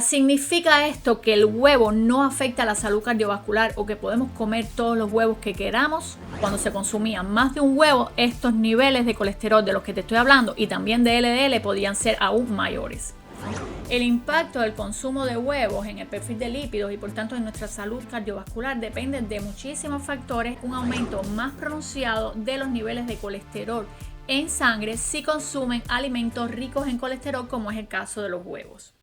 ¿Significa esto que el huevo no afecta a la salud cardiovascular o que podemos comer todos los huevos que queramos? Cuando se consumían más de un huevo, estos niveles de colesterol de los que te estoy hablando y también de LDL podían ser aún mayores. El impacto del consumo de huevos en el perfil de lípidos y por tanto en nuestra salud cardiovascular depende de muchísimos factores. Un aumento más pronunciado de los niveles de colesterol en sangre si consumen alimentos ricos en colesterol, como es el caso de los huevos.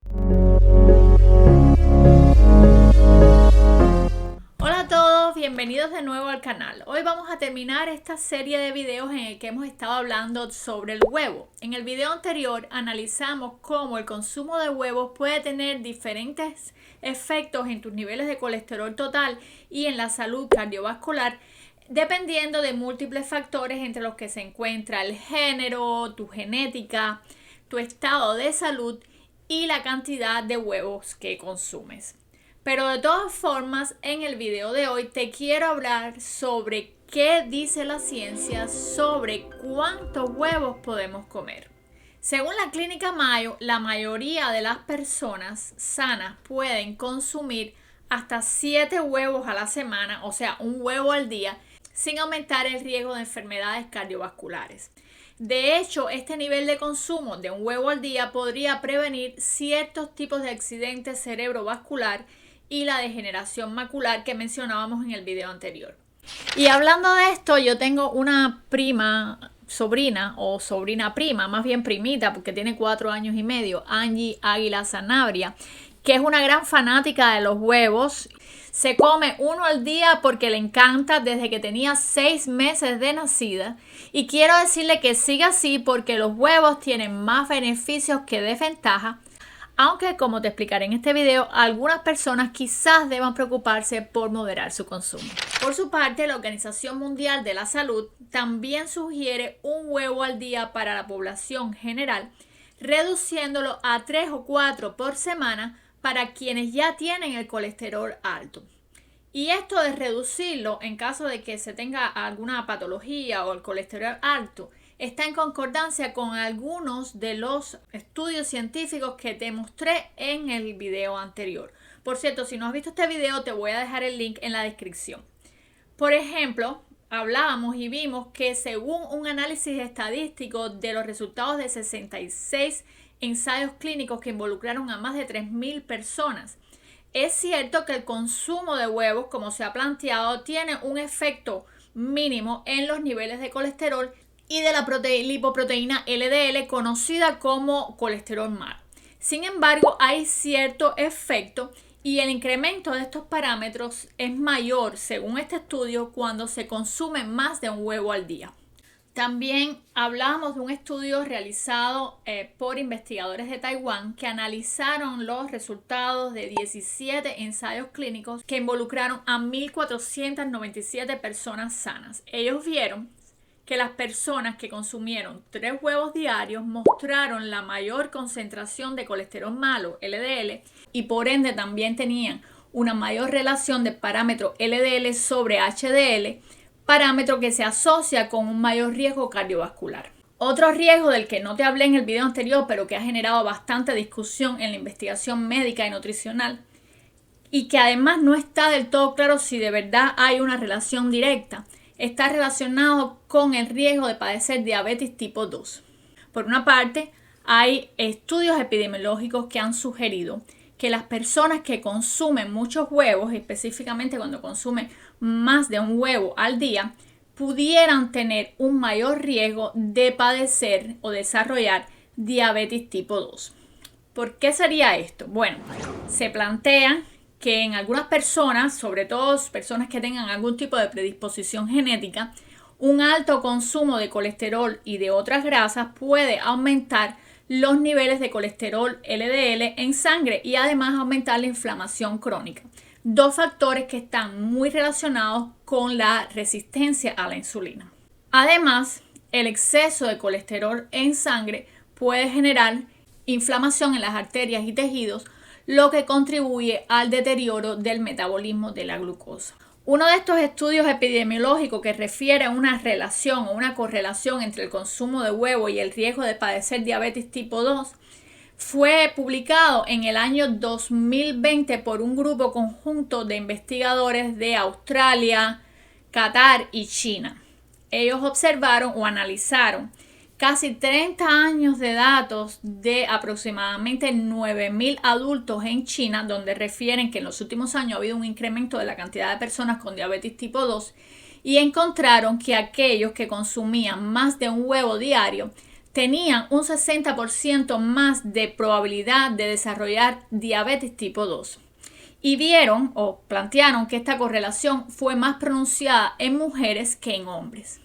Hola a todos, bienvenidos de nuevo al canal. Hoy vamos a terminar esta serie de videos en el que hemos estado hablando sobre el huevo. En el video anterior analizamos cómo el consumo de huevos puede tener diferentes efectos en tus niveles de colesterol total y en la salud cardiovascular, dependiendo de múltiples factores entre los que se encuentra el género, tu genética, tu estado de salud y la cantidad de huevos que consumes. Pero de todas formas, en el video de hoy te quiero hablar sobre qué dice la ciencia sobre cuántos huevos podemos comer. Según la Clínica Mayo, la mayoría de las personas sanas pueden consumir hasta 7 huevos a la semana, o sea, un huevo al día, sin aumentar el riesgo de enfermedades cardiovasculares. De hecho, este nivel de consumo de un huevo al día podría prevenir ciertos tipos de accidentes cerebrovascular y la degeneración macular que mencionábamos en el video anterior. Y hablando de esto, yo tengo una sobrina prima, más bien primita, porque tiene 4 años y medio, Angie Águila Sanabria, que es una gran fanática de los huevos. Se come uno al día porque le encanta desde que tenía 6 meses de nacida. Y quiero decirle que siga así porque los huevos tienen más beneficios que desventajas. Aunque, como te explicaré en este video, algunas personas quizás deban preocuparse por moderar su consumo. Por su parte, la Organización Mundial de la Salud también sugiere un huevo al día para la población general, reduciéndolo a 3 o 4 por semana para quienes ya tienen el colesterol alto. Y esto de reducirlo en caso de que se tenga alguna patología o el colesterol alto está en concordancia con algunos de los estudios científicos que te mostré en el video anterior. Por cierto, si no has visto este video, te voy a dejar el link en la descripción. Por ejemplo, hablábamos y vimos que según un análisis estadístico de los resultados de 66 ensayos clínicos que involucraron a más de 3.000 personas, es cierto que el consumo de huevos, como se ha planteado, tiene un efecto mínimo en los niveles de colesterol y de la lipoproteína LDL, conocida como colesterol malo. Sin embargo, hay cierto efecto y el incremento de estos parámetros es mayor, según este estudio, cuando se consume más de un huevo al día. También hablamos de un estudio realizado por investigadores de Taiwán que analizaron los resultados de 17 ensayos clínicos que involucraron a 1.497 personas sanas. Ellos vieron que las personas que consumieron 3 huevos diarios mostraron la mayor concentración de colesterol malo, LDL, y por ende también tenían una mayor relación de parámetro LDL sobre HDL, parámetro que se asocia con un mayor riesgo cardiovascular. Otro riesgo del que no te hablé en el video anterior, pero que ha generado bastante discusión en la investigación médica y nutricional, y que además no está del todo claro si de verdad hay una relación directa, está relacionado con el riesgo de padecer diabetes tipo 2. Por una parte, hay estudios epidemiológicos que han sugerido que las personas que consumen muchos huevos, específicamente cuando consumen más de un huevo al día, pudieran tener un mayor riesgo de padecer o desarrollar diabetes tipo 2. ¿Por qué sería esto? Bueno, se plantea que en algunas personas, sobre todo personas que tengan algún tipo de predisposición genética, un alto consumo de colesterol y de otras grasas puede aumentar los niveles de colesterol LDL en sangre y además aumentar la inflamación crónica. 2 factores que están muy relacionados con la resistencia a la insulina. Además, el exceso de colesterol en sangre puede generar inflamación en las arterias y tejidos, lo que contribuye al deterioro del metabolismo de la glucosa. Uno de estos estudios epidemiológicos que refiere a una relación o una correlación entre el consumo de huevo y el riesgo de padecer diabetes tipo 2 Fue publicado en el año 2020 por un grupo conjunto de investigadores de Australia, Qatar y China. Ellos observaron o analizaron casi 30 años de datos de aproximadamente 9.000 adultos en China, donde refieren que en los últimos años ha habido un incremento de la cantidad de personas con diabetes tipo 2 y encontraron que aquellos que consumían más de un huevo diario tenían un 60% más de probabilidad de desarrollar diabetes tipo 2. Y vieron o plantearon que esta correlación fue más pronunciada en mujeres que en hombres.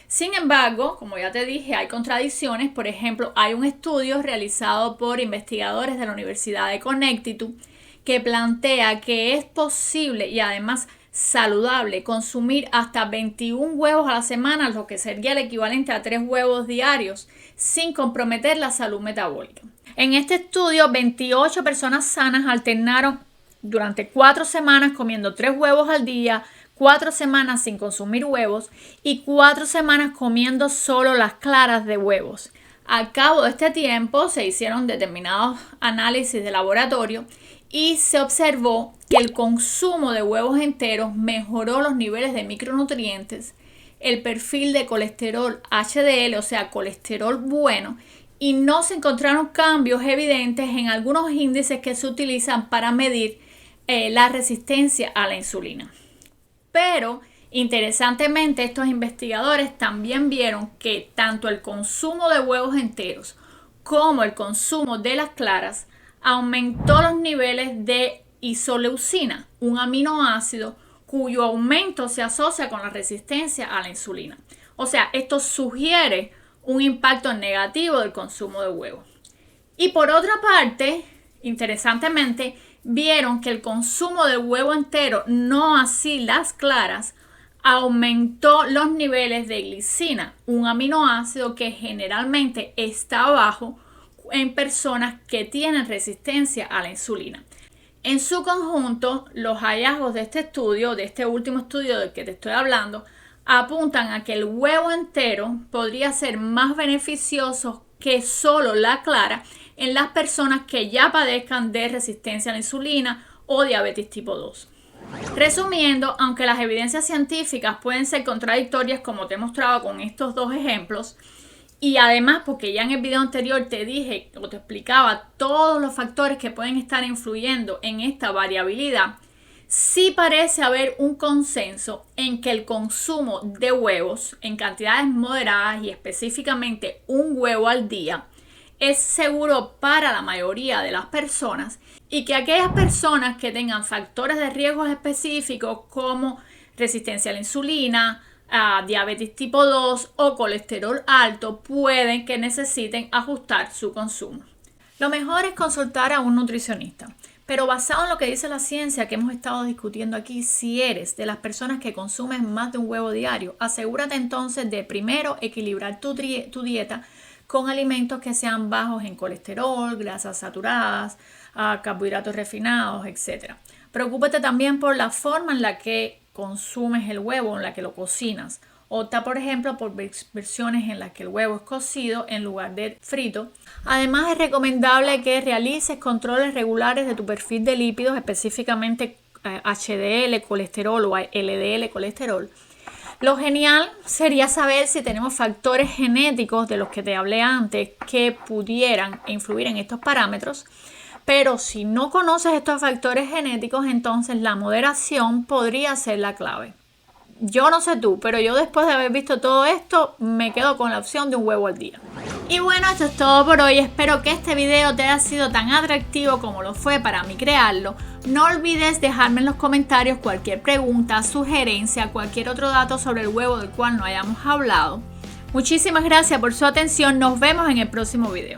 Sin embargo, como ya te dije, hay contradicciones. Por ejemplo, hay un estudio realizado por investigadores de la Universidad de Connecticut que plantea que es posible y además saludable consumir hasta 21 huevos a la semana, lo que sería el equivalente a 3 huevos diarios, sin comprometer la salud metabólica. En este estudio, 28 personas sanas alternaron durante 4 semanas comiendo 3 huevos al día, 4 semanas sin consumir huevos y 4 semanas comiendo solo las claras de huevos. Al cabo de este tiempo se hicieron determinados análisis de laboratorio y se observó que el consumo de huevos enteros mejoró los niveles de micronutrientes, el perfil de colesterol HDL, o sea, colesterol bueno, y no se encontraron cambios evidentes en algunos índices que se utilizan para medir la resistencia a la insulina. Pero, interesantemente, estos investigadores también vieron que tanto el consumo de huevos enteros como el consumo de las claras aumentó los niveles de isoleucina, un aminoácido cuyo aumento se asocia con la resistencia a la insulina. O sea, esto sugiere un impacto negativo del consumo de huevos. Y por otra parte, interesantemente, vieron que el consumo de huevo entero, no así las claras, aumentó los niveles de glicina, un aminoácido que generalmente está bajo en personas que tienen resistencia a la insulina. En su conjunto, los hallazgos de este estudio, de este último estudio del que te estoy hablando, apuntan a que el huevo entero podría ser más beneficioso que solo la clara en las personas que ya padezcan de resistencia a la insulina o diabetes tipo 2. Resumiendo, aunque las evidencias científicas pueden ser contradictorias como te he mostrado con estos dos ejemplos, y además porque ya en el video anterior te dije o te explicaba todos los factores que pueden estar influyendo en esta variabilidad, sí parece haber un consenso en que el consumo de huevos en cantidades moderadas y específicamente un huevo al día es seguro para la mayoría de las personas y que aquellas personas que tengan factores de riesgo específicos como resistencia a la insulina, diabetes tipo 2 o colesterol alto pueden que necesiten ajustar su consumo. Lo mejor es consultar a un nutricionista, pero basado en lo que dice la ciencia que hemos estado discutiendo aquí, si eres de las personas que consumen más de un huevo diario, asegúrate entonces de primero equilibrar tu dieta con alimentos que sean bajos en colesterol, grasas saturadas, carbohidratos refinados, etc. Preocúpate también por la forma en la que consumes el huevo, en la que lo cocinas. Opta, por ejemplo, por versiones en las que el huevo es cocido en lugar de frito. Además, es recomendable que realices controles regulares de tu perfil de lípidos, específicamente HDL, colesterol o LDL, colesterol. Lo genial sería saber si tenemos factores genéticos de los que te hablé antes que pudieran influir en estos parámetros. Pero si no conoces estos factores genéticos, entonces la moderación podría ser la clave. Yo no sé tú, pero yo después de haber visto todo esto, me quedo con la opción de un huevo al día. Y bueno, esto es todo por hoy. Espero que este video te haya sido tan atractivo como lo fue para mí crearlo. No olvides dejarme en los comentarios cualquier pregunta, sugerencia, cualquier otro dato sobre el huevo del cual no hayamos hablado. Muchísimas gracias por su atención. Nos vemos en el próximo video.